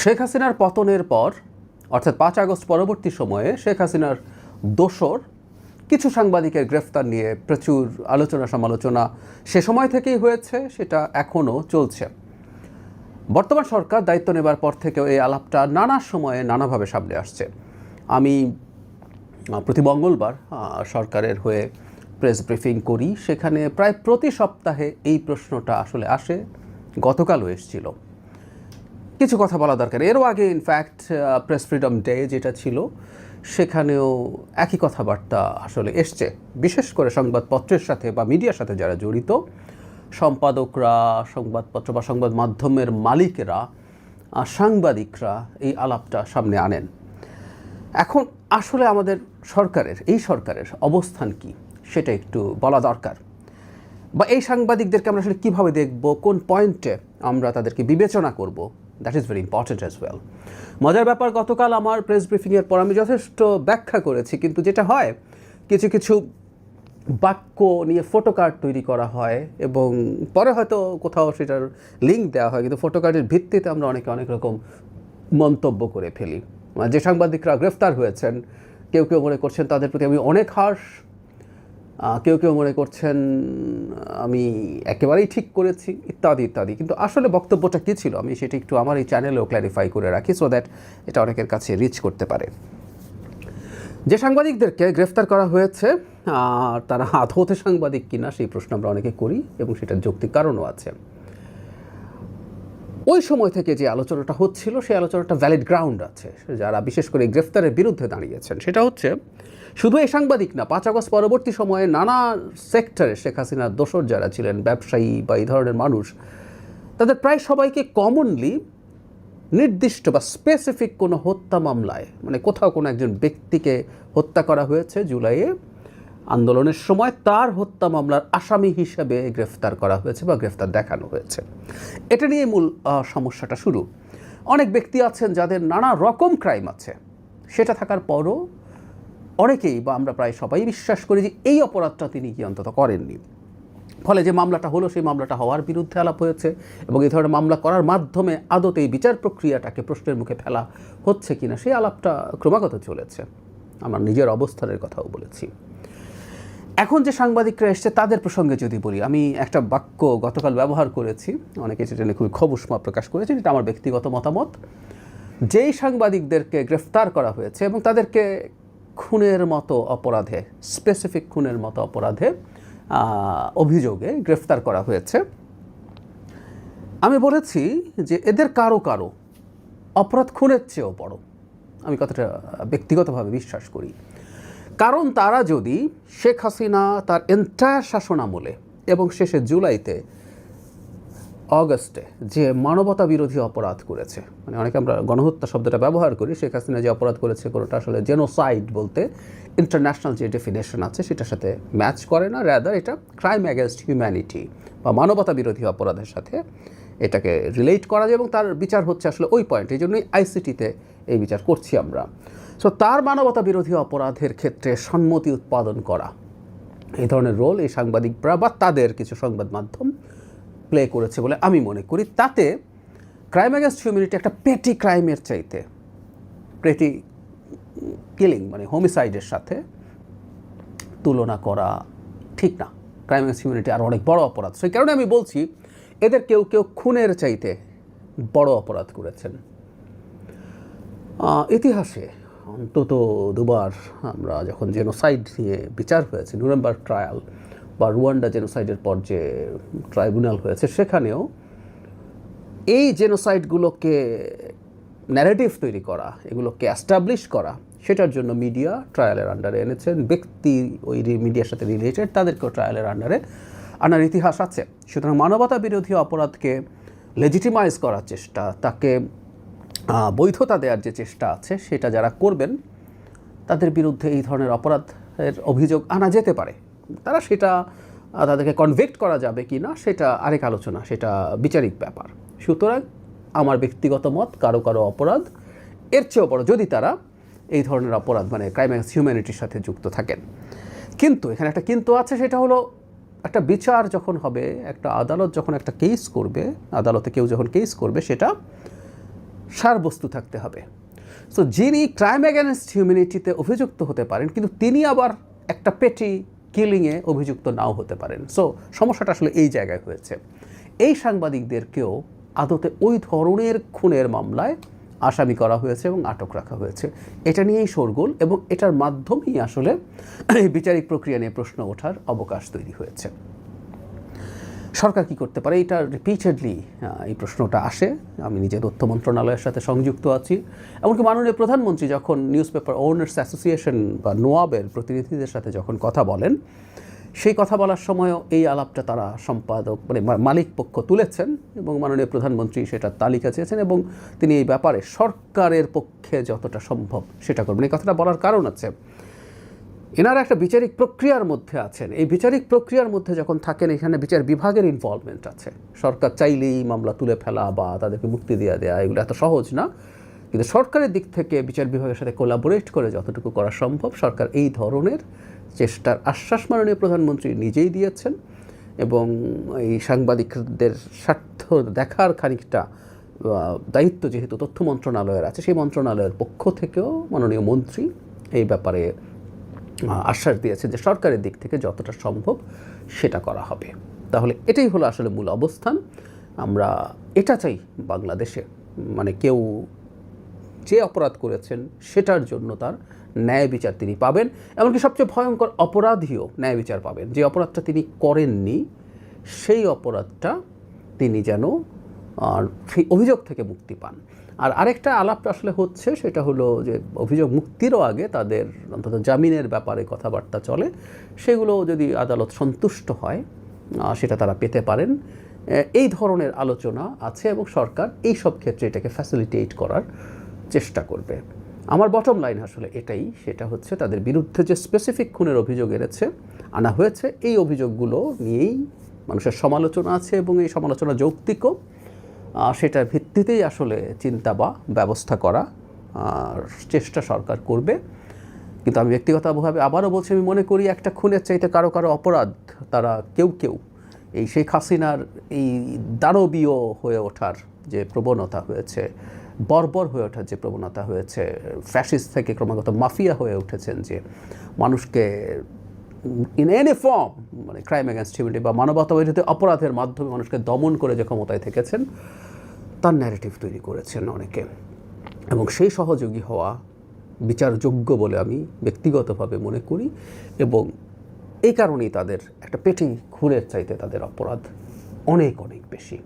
শেখ হাসিনার পতনের পর অর্থাৎ ৫ আগস্ট পরবর্তী সময়ে শেখ হাসিনার দোসর কিছু সাংবাদিকের গ্রেফতার নিয়ে প্রচুর আলোচনা সমালোচনা সে সময় থেকেই হয়েছে, সেটা এখনও চলছে। বর্তমান সরকার দায়িত্ব নেবার পর থেকেও এই আলাপটা নানা সময়ে নানাভাবে সামনে আসছে। আমি প্রতি মঙ্গলবার সরকারের হয়ে প্রেস ব্রিফিং করি, সেখানে প্রায় প্রতি সপ্তাহে এই প্রশ্নটা আসলে আসে, গতকালও এসেছিল। কিছু কথা বলা দরকার। এরও আগে ইনফ্যাক্ট প্রেস ফ্রিডম ডে যেটা ছিল সেখানেও একই কথাবার্তা আসলে এসছে, বিশেষ করে সংবাদপত্রের সাথে বা মিডিয়ার সাথে যারা জড়িত সম্পাদকরা, সংবাদপত্র বা সংবাদ মাধ্যমের মালিকেরা, সাংবাদিকরা এই আলাপটা সামনে আনেন। এখন আসলে আমাদের এই সরকারের অবস্থান কি সেটা একটু বলা দরকার, বা এই সাংবাদিকদেরকে আমরা আসলে কীভাবে দেখব, কোন পয়েন্টে আমরা তাদেরকে বিবেচনা করব, that is very important as well. মজার ব্যাপার, গতকাল আমার প্রেস ব্রিফিংয়ের পর আমি যথেষ্ট ব্যাখ্যা করেছি, কিন্তু যেটা হয় কিছু কিছু বাক্য নিয়ে ফটোকার্ড তৈরি করা হয় এবং পরে হয়তো কোথাও সেটার লিঙ্ক দেওয়া হয়, কিন্তু ফটোকার্ডের ভিত্তিতে আমরা অনেক রকম মন্তব্য করে ফেলি। যে সাংবাদিকরা গ্রেফতার হয়েছেন, কেউ কেউ মনে করছেন তাদের প্রতি আমি অনেক হার্শ, কেউ কেউ মনে করছেন আমি একেবারেই ঠিক করেছি, ইত্যাদি ইত্যাদি। কিন্তু আসলে বক্তব্যটা কী ছিল আমি সেটা একটু আমার এই চ্যানেলেও ক্ল্যারিফাই করে রাখি, সো দ্যাট এটা অনেকের কাছে রিচ করতে পারে। যে সাংবাদিকদেরকে গ্রেফতার করা হয়েছে তারা আদৌতে সাংবাদিক কিনা সেই প্রশ্ন আমরা অনেকে করি, এবং সেটার যৌক্তিক কারণও আছে। ওই সময় থেকে যে আলোচনাটা হচ্ছিল সেই আলোচনাটা ভ্যালিড গ্রাউন্ড আছে, যারা বিশেষ করে গ্রেফতারের বিরুদ্ধে দাঁড়িয়েছেন। সেটা হচ্ছে শুধু এই সাংবাদিক না, ৫ আগস্ট পরবর্তী সময়ে নানা সেক্টরে শেখ হাসিনার দোসর যারা ছিলেন, ব্যবসায়ী বা এই ধরনের মানুষ, তাদের প্রায় সবাইকে কমনলি নির্দিষ্ট বা স্পেসিফিক কোনো হত্যা মামলায়, মানে কোথাও কোনো একজন ব্যক্তিকে হত্যা করা হয়েছে জুলাইয়ে আন্দোলনের সময়, তার হত্যা মামলার আসামি হিসেবে গ্রেফতার করা হয়েছে বা গ্রেফতার দেখানো হয়েছে। এটা নিয়ে মূল সমস্যাটা শুরু। অনেক ব্যক্তি আছেন যাদের নানা রকম ক্রাইম আছে, সেটা থাকার পরও অনেকেই বা আমরা প্রায় সবাই বিশ্বাস করি যে এই অপরাধটা তিনি কি অন্তত করেননি। ফলে যে মামলাটা হলো সেই মামলাটা হওয়ার বিরুদ্ধে আলাপ হয়েছে, এবং এই ধরনের মামলা করার মাধ্যমে আদতে এই বিচার প্রক্রিয়াটাকে প্রশ্নের মুখে ফেলা হচ্ছে কিনা সেই আলাপটা ক্রমাগত চলেছে। আমার নিজের অবস্থানের কথাও বলেছি। এখন যে সাংবাদিকরা এসছে তাদের প্রসঙ্গে যদি বলি, আমি একটা বাক্য গতকাল ব্যবহার করেছি, অনেকে সেটা নিয়ে খুবই ক্ষোভ উষ্মা প্রকাশ করেছে, এটা আমার ব্যক্তিগত মতামত। যেই সাংবাদিকদেরকে গ্রেফতার করা হয়েছে এবং তাদেরকে খুনের মতো অপরাধে, স্পেসিফিক খুনের মতো অপরাধে অভিযোগে গ্রেফতার করা হয়েছে, আমি বলেছি যে এদের কারো কারো অপরাধ খুনের চেয়েও বড়। আমি কথাটা ব্যক্তিগতভাবে বিশ্বাস করি। কারণ তারা যদি শেখ হাসিনা তার এন্টায়ার শাসনামলে এবং শেষে জুলাইতে অগস্টে যে মানবতা বিরোধী অপরাধ করেছে, মানে অনেকে আমরা গণহত্যা শব্দটা ব্যবহার করি, শেখ হাসিনা যে অপরাধ করেছে কোনোটা আসলে জেনোসাইড বলতে ইন্টারন্যাশনাল যে ডেফিনেশন আছে সেটার সাথে ম্যাচ করে না, রাদার এটা ক্রাইম অ্যাগেনস্ট হিউম্যানিটি বা মানবতা বিরোধী অপরাধের সাথে এটাকে রিলেট করা যায়, এবং তার বিচার হচ্ছে আসলে ওই পয়েন্ট। এই জন্যই আইসিটিতে এই বিচার করছি আমরা। সো তার মানবতা বিরোধী অপরাধের ক্ষেত্রে সম্মতি উৎপাদন করা, এই ধরনের রোল এই সাংবাদিকরা বা তাদের কিছু সংবাদ মাধ্যম প্লে করেছে বলে আমি মনে করি। তাতে ক্রাইম অ্যাগেন্স্ট হিউম্যানিটি একটা পেটি ক্রাইমের চাইতে, পেটি কিলিং মানে হোমিসাইডের সাথে তুলনা করা ঠিক না। ক্রাইম অ্যাগেন্স্ট হিউম্যানিটি আর অনেক বড় অপরাধ। সেই কারণে আমি বলছি এদের কেউ কেউ খুনের চাইতে বড় অপরাধ করেছেন। ইতিহাসে অন্তত দুবার আমরা যখন জেনোসাইড নিয়ে বিচার হয়েছে, নুরেমবার্গ ট্রায়াল বা রুয়ান্ডা জেনোসাইডের পর যে ট্রাইব্যুনাল হয়েছে, সেখানেও এই জেনোসাইডগুলোকে ন্যারেটিভ তৈরি করা, এগুলোকে অ্যাস্টাবলিশ করা, সেটার জন্য মিডিয়া ট্রায়ালের আন্ডারে এনেছেন। ব্যক্তি ওই মিডিয়ার সাথে রিলেটেড তাদেরকেও ট্রায়ালের আন্ডারে আনার ইতিহাস আছে। সুতরাং মানবতা বিরোধী অপরাধকে লেজিটিমাইজ করার চেষ্টা, তাকে বৈধতা দেওয়ার যে চেষ্টা আছে, সেটা যারা করবেন তাদের বিরুদ্ধে এই ধরনের অপরাধের অভিযোগ আনা যেতে পারে। তারা সেটা তাদেরকে কনভিক্ট করা যাবে কি না সেটা আরেক আলোচনা, সেটা বিচারিক ব্যাপার। সুতরাং আমার ব্যক্তিগত মত, কারো কারো অপরাধ এর চেয়েও বড় যদি তারা এই ধরনের অপরাধ মানে ক্রাইম অ্যাগেন্স্ট হিউম্যানিটির সাথে যুক্ত থাকেন। কিন্তু এখানে একটা কিন্তু আছে, সেটা হলো একটা বিচার যখন হবে, একটা আদালত যখন একটা কেস করবে, আদালতে কেউ যখন কেস করবে, সেটা সারবস্তু থাকতে হবে। সো যিনি ক্রাইম অ্যাগেনস্ট হিউম্যানিটিতে অভিযুক্ত হতে পারেন, কিন্তু তিনি আবার একটা পেটি কিলিংয়ে অভিযুক্ত নাও হতে পারেন। সো সমস্যাটা আসলে এই জায়গায় হয়েছে। এই সাংবাদিকদেরকেও আদতে ওই ধরনের খুনের মামলায় আসামি করা হয়েছে এবং আটক রাখা হয়েছে। এটা নিয়েই শোরগোল, এবং এটার মাধ্যমেই আসলে বিচারিক প্রক্রিয়া নিয়ে প্রশ্ন ওঠার অবকাশ তৈরি হয়েছে। সরকার কি করতে পারে, এটা রিপিটেডলি এই প্রশ্নটা আসে। আমি নিজে তথ্য মন্ত্রণালয়ের সাথে সংযুক্ত আছি, এমনকি মাননীয় প্রধানমন্ত্রী যখন নিউজ পেপার ওনার্স অ্যাসোসিয়েশন বা নোয়াবের প্রতিনিধিদের সাথে যখন কথা বলেন, সেই কথা বলার সময়ও এই আলাপটা তারা সম্পাদক মালিক পক্ষ তুলেছেন, এবং মাননীয় প্রধানমন্ত্রী সেটার তালিকা চেয়েছেন, এবং তিনি এই ব্যাপারে সরকারের পক্ষে যতটা সম্ভব সেটা করবেন। এই কথাটা বলার কারণ আছে, এনারা একটা বিচারিক প্রক্রিয়ার মধ্যে আছেন। এই বিচারিক প্রক্রিয়ার মধ্যে যখন থাকেন, এখানে বিচার বিভাগের ইনভলভমেন্ট আছে। সরকার চাইলেই মামলা তুলে ফেলা বা তাদেরকে মুক্তি দিয়ে দেওয়া এগুলো এত সহজ না, কিন্তু সরকারের দিক থেকে বিচার বিভাগের সাথে কোলাবোরেট করে যতটুকু করা সম্ভব সরকার এই ধরনের চেষ্টার আশ্বাস মাননীয় প্রধানমন্ত্রী নিজেই দিয়েছেন, এবং এই সাংবাদিকদের স্বার্থ দেখার খানিকটা দায়িত্ব যেহেতু তথ্য মন্ত্রণালয়ের আছে, সেই মন্ত্রণালয়ের পক্ষ থেকেও মাননীয় মন্ত্রী এই ব্যাপারে আশ্বাস দিয়েছে যে সরকারের দিক থেকে যতটা সম্ভব সেটা করা হবে। তাহলে এটাই হলো আসলে মূল অবস্থান। আমরা এটা চাই বাংলাদেশে, মানে কেউ যে অপরাধ করেছেন সেটার জন্য তার ন্যায় বিচার তিনি পাবেন, এমনকি সবচেয়ে ভয়ঙ্কর অপরাধীও ন্যায় বিচার পাবেন। যে অপরাধটা তিনি করেননি সেই অপরাধটা তিনি যেন সেই অভিযোগ থেকে মুক্তি পান। আর আরেকটা আলাপটা আসলে হচ্ছে, সেটা হলো যে অভিযোগ মুক্তিরও আগে তাদের অন্তত জামিনের ব্যাপারে কথাবার্তা চলে, সেগুলো যদি আদালত সন্তুষ্ট হয় সেটা তারা পেতে পারেন। এই ধরনের আলোচনা আছে, এবং সরকার এই সব ক্ষেত্রে এটাকে ফ্যাসিলিটেট করার চেষ্টা করবে। আমার বটম লাইন আসলে এটাই, সেটা হচ্ছে তাদের বিরুদ্ধে যে স্পেসিফিক খুনের অভিযোগ আনা হয়েছে, এই অভিযোগগুলো নিয়েই মানুষের সমালোচনা আছে, এবং এই সমালোচনা যৌক্তিকও। সেটার ভিত্তিতেই আসলে চিন্তা বা ব্যবস্থা করা চেষ্টা সরকার করবে। কিন্তু আমি ব্যক্তিগতভাবে আবারও বলছি, আমি মনে করি একটা খুনের চাইতে কারো কারো অপরাধ তারা কেউ এই শেখ হাসিনার এই দানবীয় হয়ে ওঠার যে প্রবণতা হয়েছে, বর্বর হয়ে ওঠার যে প্রবণতা হয়েছে, ফ্যাসিস্ট থেকে ক্রমাগত মাফিয়া হয়ে উঠেছেন, যে মানুষকে ইন এনি ফর্ম মানে ক্রাইম অ্যাগেনস্ট হিউম্যানিটি বা মানবতা বিরোধী অপরাধের মাধ্যমে মানুষকে দমন করে যে ক্ষমতায় থেকেছেন, তার ন্যারেটিভ তৈরি করেছেন অনেকে, এবং সেই সহযোগী হওয়া বিচারযোগ্য বলে আমি ব্যক্তিগতভাবে মনে করি। এবং এই কারণেই তাদের একটা পেটি খুনের চাইতে তাদের অপরাধ অনেক বেশি।